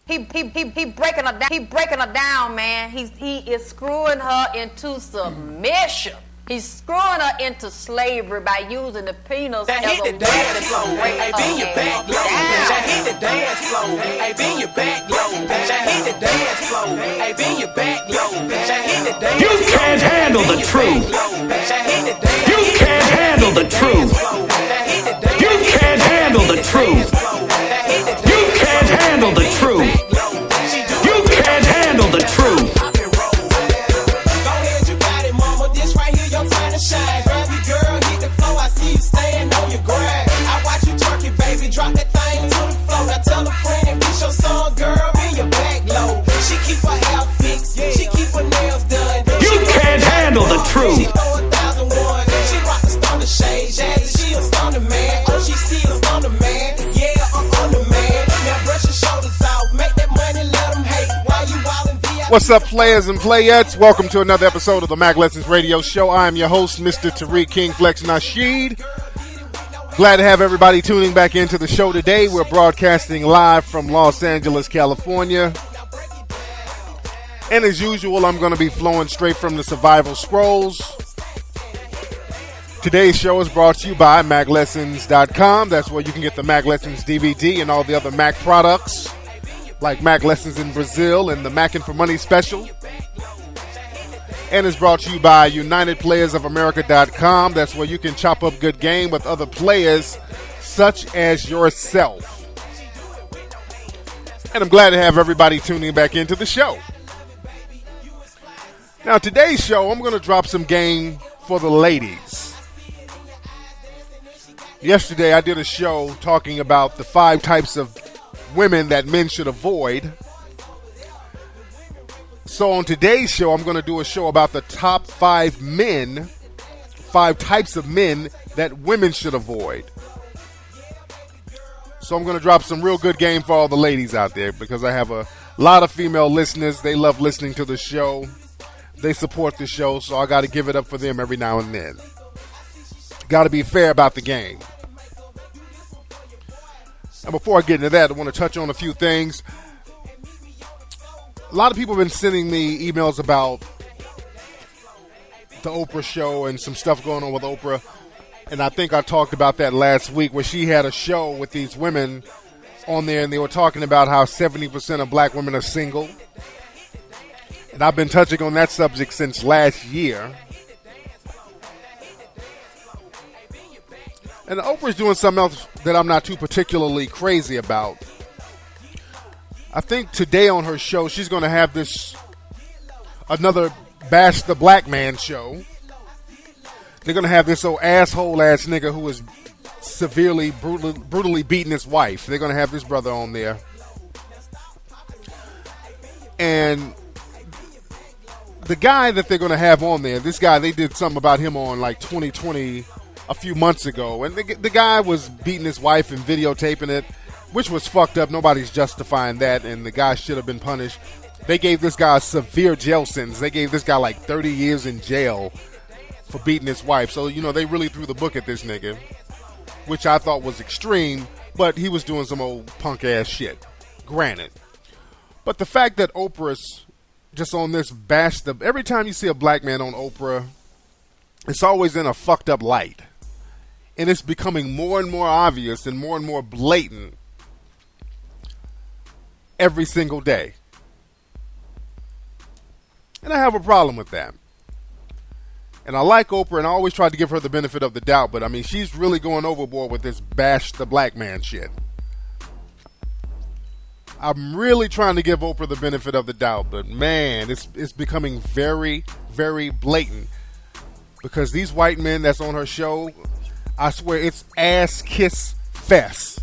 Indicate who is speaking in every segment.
Speaker 1: He breaking her down. He breaking her down, man. He is screwing her into submission. He's screwing her into slavery by using the penis as a weapon to break her down.
Speaker 2: Hit the dance floor. Hey, bend your back low. Hit the dance floor. Hey, bend your back low. Hit the dance.
Speaker 3: You can't handle the truth. You can't handle the truth. You can't handle the truth. You can't handle the truth. You can't handle the truth.
Speaker 2: Shine. Grab your girl, hit the floor. I see you staying on your grind. I watch you twerk it, baby. Drop that thing to the floor. Now tell a friend and get your song, girl. Bend your back low. She keep her hair fixed. She keep her nails done.
Speaker 3: You can't handle the truth.
Speaker 2: She throw 1,001. She rock the stoner shade. Jazzy, she a stoner man. Oh, she see a stoner man. Yeah, I'm on the man. Now brush your shoulders off. Make that money, let them hate. While you wildin' VIP.
Speaker 4: What's up, players and playettes? Welcome to another episode of the Mack Lessons Radio Show. I am your host, Mr. Tariq Nasheed. Glad to have everybody tuning back into the show today. We're broadcasting live from Los Angeles, California. And as usual, I'm going to be flowing straight from the Survival Scrolls. Today's show is brought to you by MackLessons.com. That's where you can get the Mack Lessons DVD and all the other Mac products, like Mack Lessons in Brazil and the Mackin' for Money special. And is brought to you by UnitedPlayersOfAmerica.com. That's where you can chop up good game with other players such as yourself. And I'm glad to have everybody tuning back into the show. Now, today's show, I'm going to drop some game for the ladies. Yesterday, I did a show talking about the 5 types of women that men should avoid. So on today's show, I'm going to do a show about the top 5 types of men that women should avoid. So I'm going to drop some real good game for all the ladies out there because I have a lot of female listeners. They love listening to the show. They support the show, so I got to give it up for them every now and then. Got to be fair about the game. And before I get into that, I want to touch on a few things. A lot of people have been sending me emails about the Oprah show and some stuff going on with Oprah. And I think I talked about that last week where she had a show with these women on there and they were talking about how 70% of black women are single. And I've been touching on that subject since last year. And Oprah's doing something else that I'm not too particularly crazy about. I think today on her show, she's going to have another Bash the Black Man show. They're going to have this old asshole-ass nigga who is severely, brutally beating his wife. They're going to have this brother on there. And the guy that they're going to have on there, this guy, they did something about him on like 2020 a few months ago. And the guy was beating his wife and videotaping it, which was fucked up. Nobody's justifying that, and the guy should have been punished. They gave this guy a severe jail sentence. They gave this guy like 30 years in jail for beating his wife. So, they really threw the book at this nigga, which I thought was extreme, but he was doing some old punk-ass shit. Granted. But the fact that Oprah's just on this every time you see a black man on Oprah, it's always in a fucked up light. And it's becoming more and more obvious and more blatant every single day. And I have a problem with that. And I like Oprah, and I always try to give her the benefit of the doubt, but I mean, she's really going overboard with this bash the black man shit. I'm really trying to give Oprah the benefit of the doubt, but man, it's becoming very, very blatant. Because these white men that's on her show, I swear it's ass kiss fest.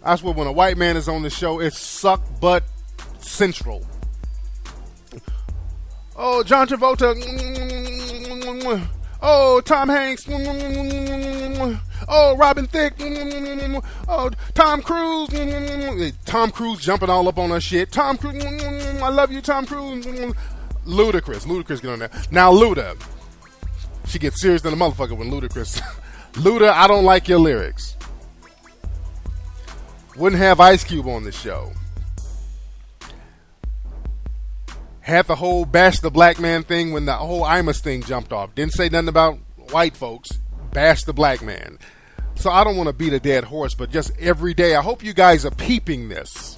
Speaker 4: I swear when a white man is on the show, it's suck butt central. Oh, John Travolta. Oh, Tom Hanks. Oh, Robin Thicke. Oh, Tom Cruise. Tom Cruise jumping all up on her shit. Tom Cruise. I love you, Tom Cruise. Ludacris get on there. Now, Luda. She gets serious than a motherfucker when Ludacris. Luda, I don't like your lyrics. Wouldn't have Ice Cube on the show. Had the whole bash the black man thing when the whole Imus thing jumped off. Didn't say nothing about white folks. Bash the black man. So I don't want to beat a dead horse, but just every day, I hope you guys are peeping this.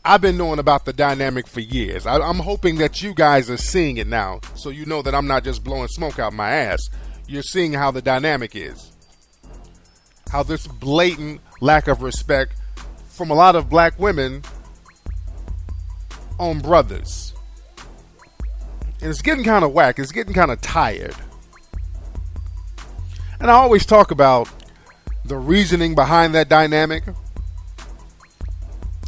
Speaker 4: I've been knowing about the dynamic for years. I'm hoping that you guys are seeing it now, so you know that I'm not just blowing smoke out my ass. You're seeing how the dynamic is. How this blatant lack of respect from a lot of black women on brothers. And it's getting kind of whack. It's getting kind of tired. And I always talk about the reasoning behind that dynamic.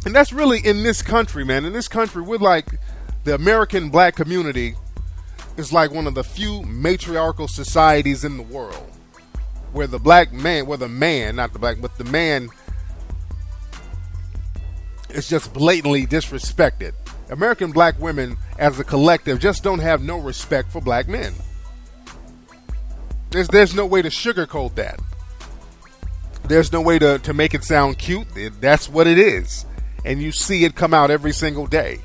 Speaker 4: And that's really in this country, man. In this country, we're like, the American black community is like one of the few matriarchal societies in the world where the black man, where the man, not the black, but the man is just blatantly disrespected. American black women as a collective just don't have no respect for black men. There's no way to sugarcoat that. There's no way to make it sound cute. That's what it is. And you see it come out every single day.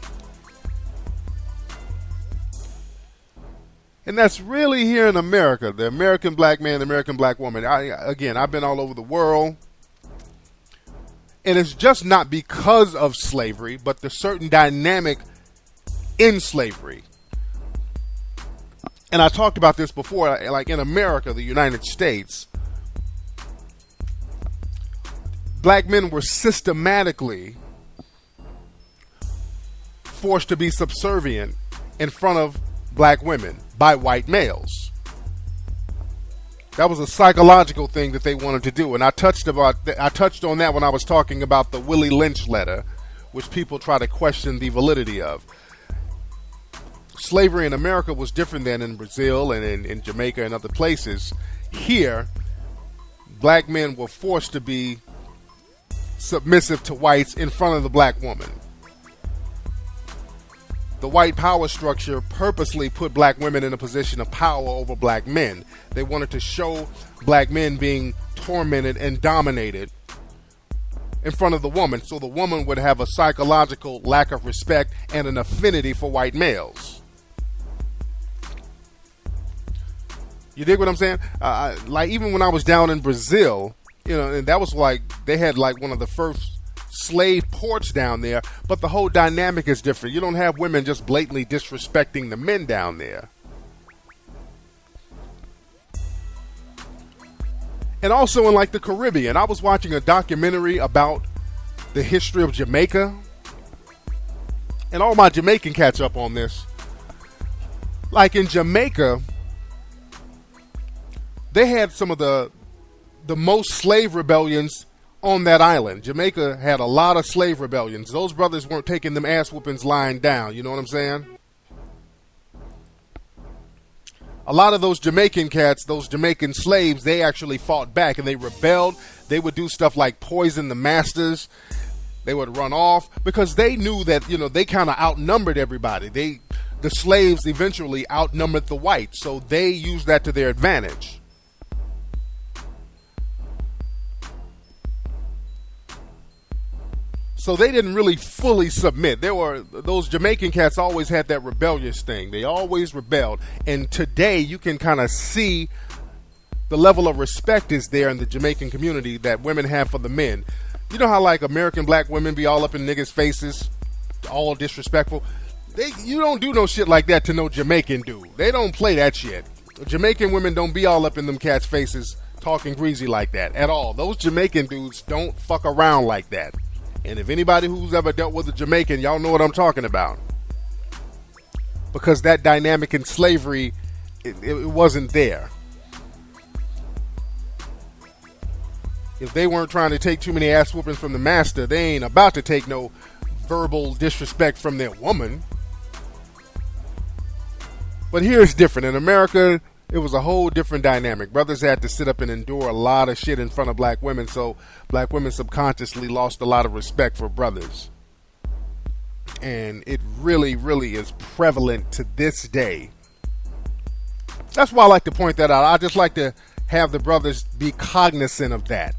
Speaker 4: And that's really here in America. The American black man, the American black woman. I've been all over the world. And it's just not because of slavery, but the certain dynamic in slavery. And I talked about this before, like in America, the United States, black men were systematically forced to be subservient in front of black women by white males. That was a psychological thing that they wanted to do, and I touched on that when I was talking about the Willie Lynch letter, which people try to question the validity of. Slavery in America was different than in Brazil and in Jamaica and other places. Here, black men were forced to be submissive to whites in front of the black woman. The white power structure purposely put black women in a position of power over black men. They wanted to show black men being tormented and dominated in front of the woman, so the woman would have a psychological lack of respect and an affinity for white males. You dig what I'm saying? Like even when I was down in Brazil, and that was like, they had like one of the first slave ports down there, but the whole dynamic is different. You don't have women just blatantly disrespecting the men down there. And also in like the Caribbean, I was watching a documentary about the history of Jamaica, and all my Jamaican catch up on this. Like in Jamaica, they had some of the most slave rebellions on that island. Jamaica had a lot of slave rebellions. Those brothers weren't taking them ass whoopings lying down. You know what I'm saying? A lot of those Jamaican cats, those Jamaican slaves, they actually fought back and they rebelled. They would do stuff like poison the masters. They would run off because they knew that, they kind of outnumbered everybody. The slaves eventually outnumbered the whites, so they used that to their advantage. So they didn't really fully submit. Those Jamaican cats always had that rebellious thing. They always rebelled. And today you can kind of see the level of respect is there in the Jamaican community that women have for the men. You know how like American black women be all up in niggas' faces, all disrespectful? You don't do no shit like that to no Jamaican dude. They don't play that shit. Jamaican women don't be all up in them cats' faces talking greasy like that at all. Those Jamaican dudes don't fuck around like that. And if anybody who's ever dealt with a Jamaican, y'all know what I'm talking about. Because that dynamic in slavery, it wasn't there. If they weren't trying to take too many ass whoopings from the master, they ain't about to take no verbal disrespect from their woman. But here it's different. In America, it was a whole different dynamic. Brothers had to sit up and endure a lot of shit in front of black women, so black women subconsciously lost a lot of respect for brothers. And it really, really is prevalent to this day. That's why I like to point that out. I just like to have the brothers be cognizant of that.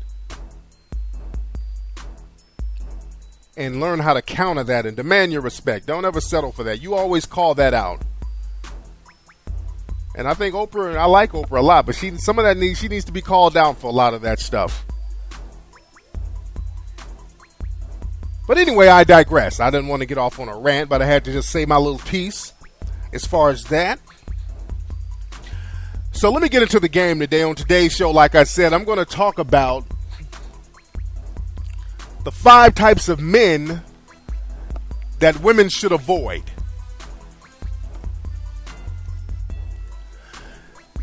Speaker 4: and learn how to counter that and demand your respect. Don't ever settle for that. You always call that out. And I think Oprah, I like Oprah a lot, but she needs to be called out for a lot of that stuff. But anyway, I digress. I didn't want to get off on a rant, but I had to just say my little piece as far as that. So let me get into the game today. On today's show, like I said, I'm going to talk about the 5 types of men that women should avoid.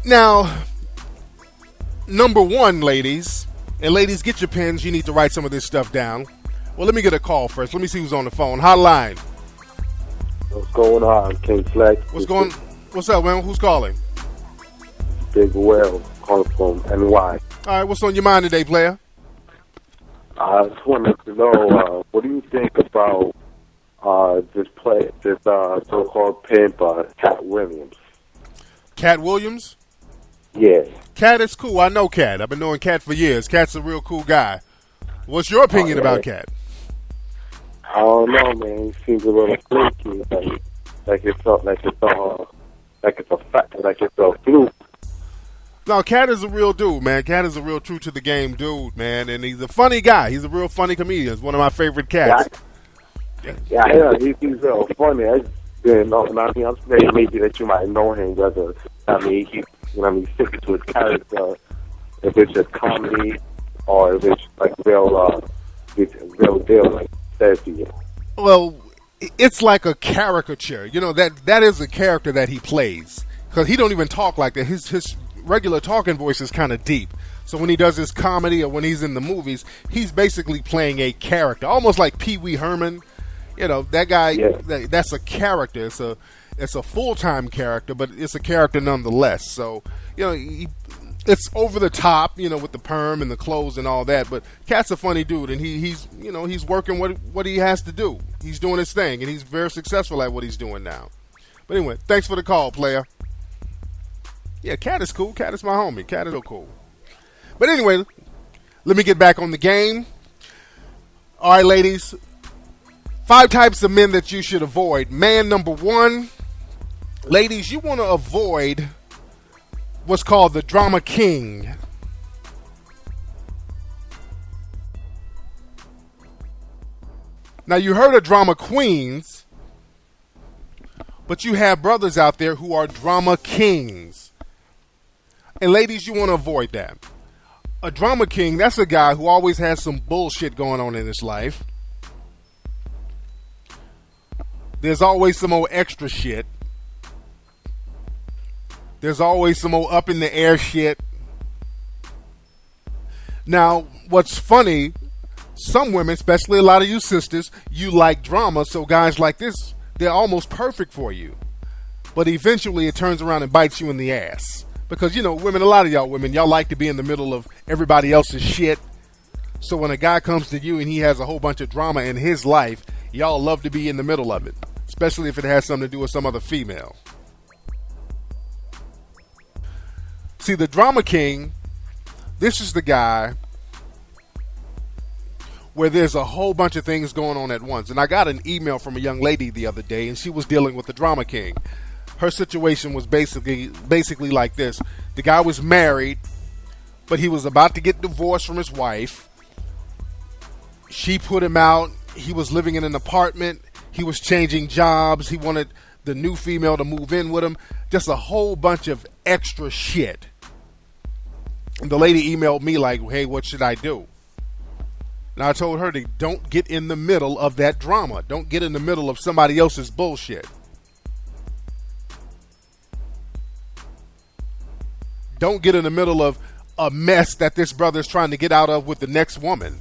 Speaker 4: Now, number 1, ladies, and ladies, get your pens. You need to write some of this stuff down. Well, let me get a call first. Let me see who's on the phone. Hotline.
Speaker 5: What's going on, King Flex?
Speaker 4: What's up, man? Who's calling?
Speaker 5: Big Well, calling from NY.
Speaker 4: All right, what's on your mind today, player?
Speaker 5: I just wanted to know, what do you think about this so-called pimp, Cat Williams?
Speaker 4: Cat Williams?
Speaker 5: Yeah.
Speaker 4: Cat is cool. I know Cat. I've been knowing Cat for years. Cat's a real cool guy. What's your opinion about Cat?
Speaker 5: I don't know, man. He seems a little flaky, like it's a fluke.
Speaker 4: No, Cat is a real dude, man. Cat is a real true to the game dude, man, and he's a funny guy. He's a real funny comedian. He's one of my favorite cats.
Speaker 5: Yeah, he's real funny. I just didn't know. I'm saying maybe that you might know him, whether he's sticking to his character, if it's just comedy or if it's like real deal, like says to you.
Speaker 4: Well, it's like a caricature. You know, that is a character that he plays, because he don't even talk like that. His regular talking voice is kind of deep. So when he does his comedy or when he's in the movies, he's basically playing a character, almost like Pee Wee Herman. You know, that guy. Yeah. That's a character. It's a full-time character, but it's a character nonetheless. So, you know, it's over the top, you know, with the perm and the clothes and all that. But Cat's a funny dude, and he's working what he has to do. He's doing his thing, and he's very successful at what he's doing now. But anyway, thanks for the call, player. Yeah, Cat is cool. Cat is my homie. Cat is so cool. But anyway, let me get back on the game. All right, ladies. 5 types of men that you should avoid. Man number 1, ladies, you want to avoid what's called the drama king. Now, you heard of drama queens, but you have brothers out there who are drama kings. And ladies, you want to avoid that. A drama king, that's a guy who always has some bullshit going on in his life. There's always some old extra shit. There's always some old up in the air shit. Now, what's funny, some women, especially a lot of you sisters, you like drama, so guys like this, they're almost perfect for you. But eventually it turns around and bites you in the ass. Because, you know, women, a lot of y'all women, y'all like to be in the middle of everybody else's shit. So when a guy comes to you and he has a whole bunch of drama in his life, y'all love to be in the middle of it. Especially if it has something to do with some other female. See, the drama king, this is the guy where there's a whole bunch of things going on at once. And I got an email from a young lady the other day, and she was dealing with the drama king. Her situation was basically like this. The guy was married, but he was about to get divorced from his wife. She put him out. He was living in an apartment. He was changing jobs. He wanted the new female to move in with him. Just a whole bunch of extra shit. And the lady emailed me like, hey, what should I do? And I told her to don't get in the middle of that drama. Don't get in the middle of somebody else's bullshit. Don't get in the middle of a mess that this brother's trying to get out of with the next woman.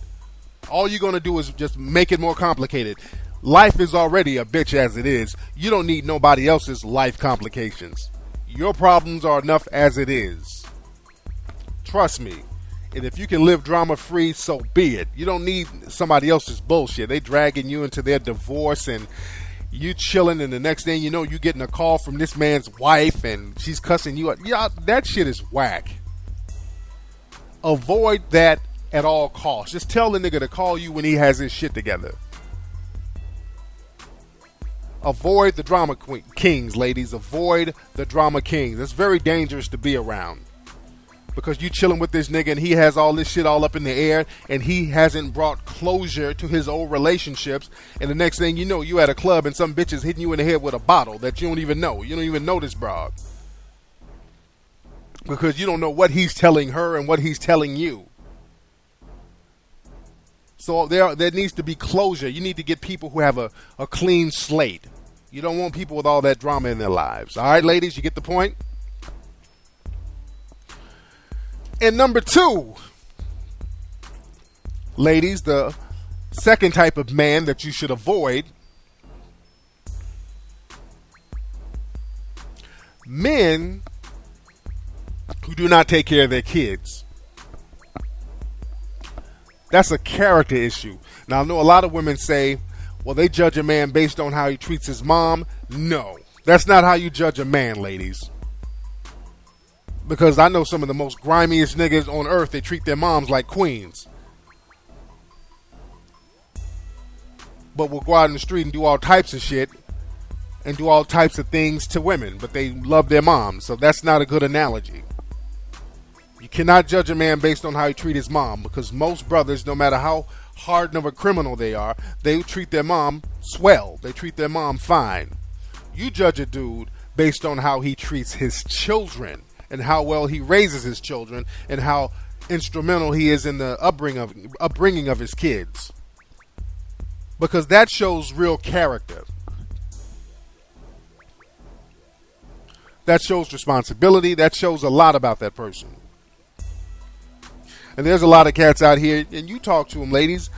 Speaker 4: All you're going to do is just make it more complicated. Life is already a bitch as it is. You don't need nobody else's life complications. Your problems are enough as it is. Trust me. And if you can live drama free, so be it. You don't need somebody else's bullshit. They dragging you into their divorce and you chilling, and the next thing you know, you getting a call from this man's wife and she's cussing you out. Yeah, that shit is whack. Avoid that at all costs. Just tell the nigga to call you when he has his shit together. Avoid the drama kings, ladies. Avoid the drama kings. It's very dangerous to be around. Because you chilling with this nigga and he has all this shit all up in the air and he hasn't brought closure to his old relationships. And the next thing you know, you at a club and some bitch is hitting you in the head with a bottle that you don't even know. You don't even know this broad. Because you don't know what he's telling her and what he's telling you. So there needs to be closure. You need to get people who have a clean slate. You don't want people with all that drama in their lives. All right, ladies, you get the point? And number 2, ladies, the second type of man that you should avoid, men who do not take care of their kids. That's a character issue. Now, I know a lot of women say, well, they judge a man based on how he treats his mom. No, that's not how you judge a man, ladies. Because I know some of the most grimiest niggas on earth, they treat their moms like queens. But will go out in the street and do all types of shit and do all types of things to women, but they love their moms. So that's not a good analogy. You cannot judge a man based on how he treats his mom, because most brothers, no matter how hardened of a criminal they are, they treat their mom swell. They treat their mom fine. You judge a dude based on how he treats his children and how well he raises his children and how instrumental he is in the upbringing of his kids. Because that shows real character. That shows responsibility. That shows a lot about that person. And there's a lot of cats out here, and you talk to them, ladies.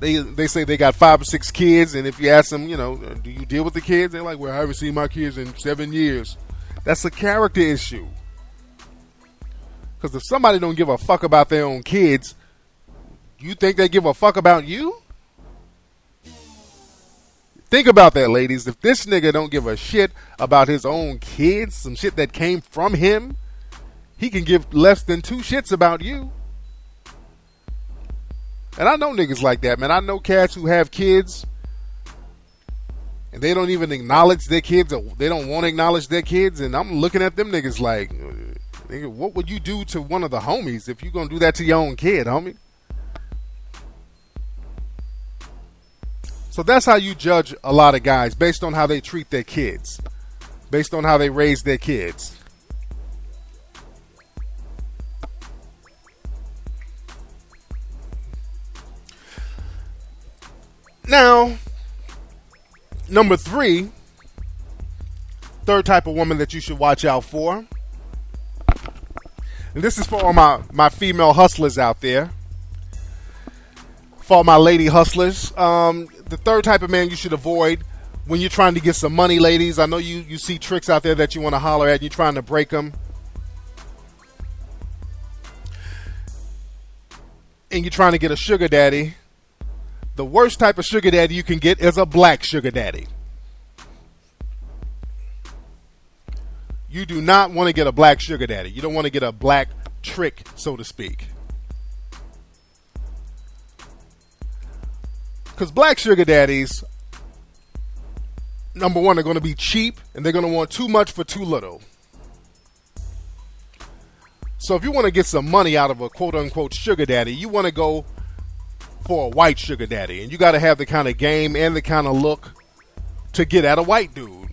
Speaker 4: They say they got 5 or 6 kids, and if you ask them, do you deal with the kids? They're like, well, I haven't seen my kids in 7 years. That's a character issue. Because if somebody don't give a fuck about their own kids, you think they give a fuck about you? Think about that, ladies. If this nigga don't give a shit about his own kids, some shit that came from him, he can give less than 2 shits about you. And I know niggas like that, man. I know cats who have kids and they don't even acknowledge their kids, or they don't want to acknowledge their kids. And I'm looking at them niggas like, nigga, what would you do to one of the homies if you're going to do that to your own kid, homie? So that's how you judge a lot of guys, based on how they treat their kids, based on how they raise their kids. Now, number 3, third type of woman that you should watch out for. And this is for all my female hustlers out there. For all my lady hustlers. The third type of man you should avoid when you're trying to get some money, ladies. I know you see tricks out there that you want to holler at and you're trying to break them. And you're trying to get a sugar daddy. The worst type of sugar daddy you can get is a black sugar daddy. You do not want to get a black sugar daddy. You don't want to get a black trick, so to speak. Because black sugar daddies, number one, they're going to be cheap and they're going to want too much for too little. So if you want to get some money out of a quote-unquote sugar daddy, you want to go for a white sugar daddy. And you got to have the kind of game and the kind of look to get at a white dude.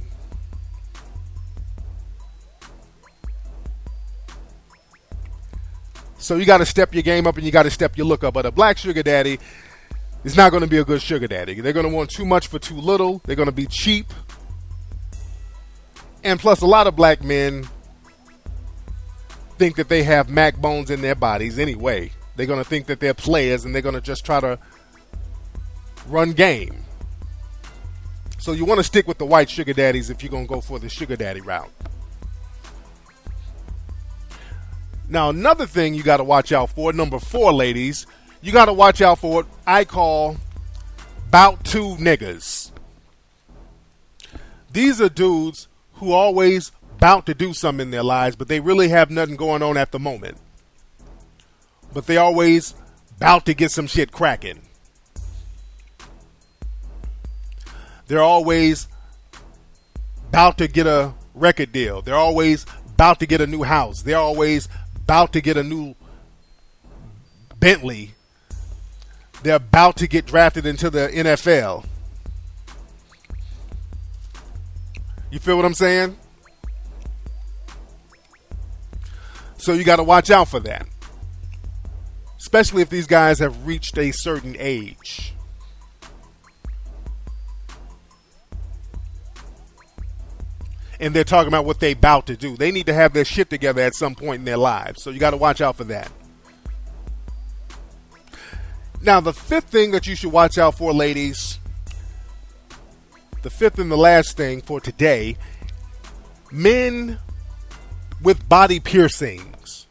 Speaker 4: So you got to step your game up and you got to step your look up. But a black sugar daddy is not going to be a good sugar daddy. They're going to want too much for too little. They're going to be cheap. And plus, a lot of black men think that they have Mac bones in their bodies anyway. They're going to think that they're players and they're going to just try to run game. So you want to stick with the white sugar daddies if you're going to go for the sugar daddy route. Now, another thing you got to watch out for, number 4, ladies, you got to watch out for what I call bout to niggas. These are dudes who always bout to do something in their lives, but they really have nothing going on at the moment. But they always bout to get some shit cracking. They're always about to get a record deal. They're always about to get a new house. They're always about to get a new Bentley. They're about to get drafted into the NFL. You feel what I'm saying? So you got to watch out for that. Especially if these guys have reached a certain age. And they're talking about what they about to do. They need to have their shit together at some point in their lives. So you got to watch out for that. Now, the fifth thing that you should watch out for, ladies, the fifth and the last thing for today, men with body piercings.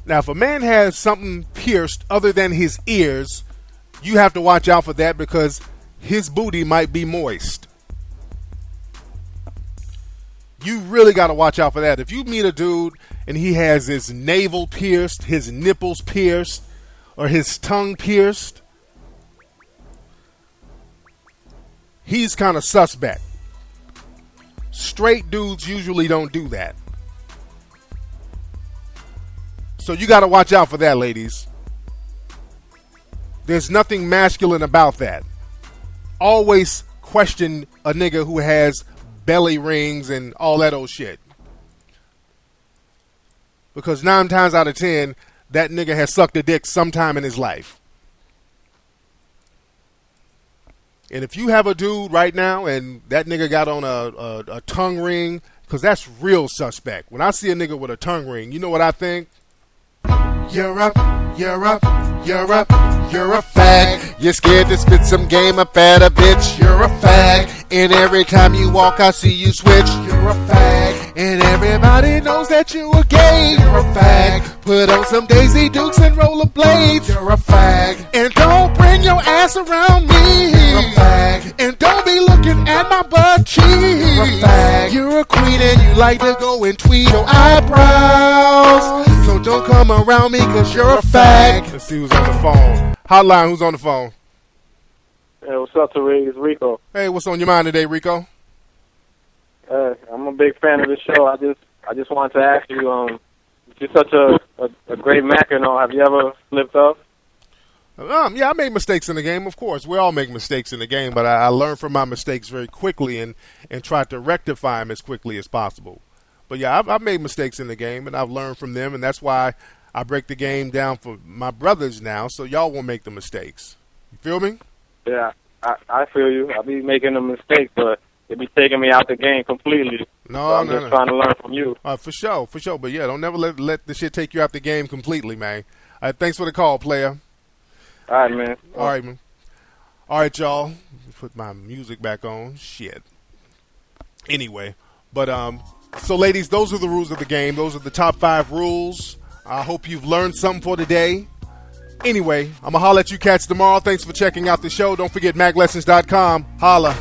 Speaker 4: Now, if a man has something pierced other than his ears, you have to watch out for that because his booty might be moist. You really got to watch out for that. If you meet a dude and he has his navel pierced, his nipples pierced, or his tongue pierced, he's kind of suspect. Straight dudes usually don't do that. So you got to watch out for that, ladies. There's nothing masculine about that. Always question a nigga who has belly rings and all that old shit. Because 9 times out of 10, that nigga has sucked a dick sometime in his life. And if you have a dude right now and that nigga got on a tongue ring, because that's real suspect. When I see a nigga with a tongue ring, you know what I think? You're a fag. You're scared to spit some game up at a bitch. You're a fag. And every time you walk, I see you switch. You're a fag. And everybody knows that you a gay. You're a fag. Put on some Daisy Dukes and rollerblades. You're a fag. And don't bring your ass around me. You're a fag. And don't be looking at my butt cheeks. You're a fag. You're a queen and you like to go and tweet your eyebrows. So don't come around me cause you're a fag. Let's see who's on the phone. Hotline, who's on the phone?
Speaker 5: Hey, what's up, Tariq? It's Rico.
Speaker 4: Hey, what's on your mind today, Rico?
Speaker 5: I'm a big fan of the show. I just wanted to ask you, you're such a great Mac and all. Have you ever slipped up?
Speaker 4: Yeah, I made mistakes in the game, of course. We all make mistakes in the game, but I learned from my mistakes very quickly and tried to rectify them as quickly as possible. But yeah, I've made mistakes in the game, and I've learned from them, and that's why I break the game down for my brothers now, so y'all won't make the mistakes. You feel me?
Speaker 5: Yeah, I feel you. I be making a mistake, but it be taking me out the game completely. I'm just trying to learn from you.
Speaker 4: For sure. But yeah, don't never let the shit take you out the game completely, man. Thanks for the call, player.
Speaker 5: All right, man.
Speaker 4: All right, man. All right, y'all. Put my music back on. Shit. Anyway, but so ladies, those are the rules of the game. Those are the top 5 rules. I hope you've learned something for today. Anyway, I'm going to holler at you cats tomorrow. Thanks for checking out the show. Don't forget MackLessons.com. Holla.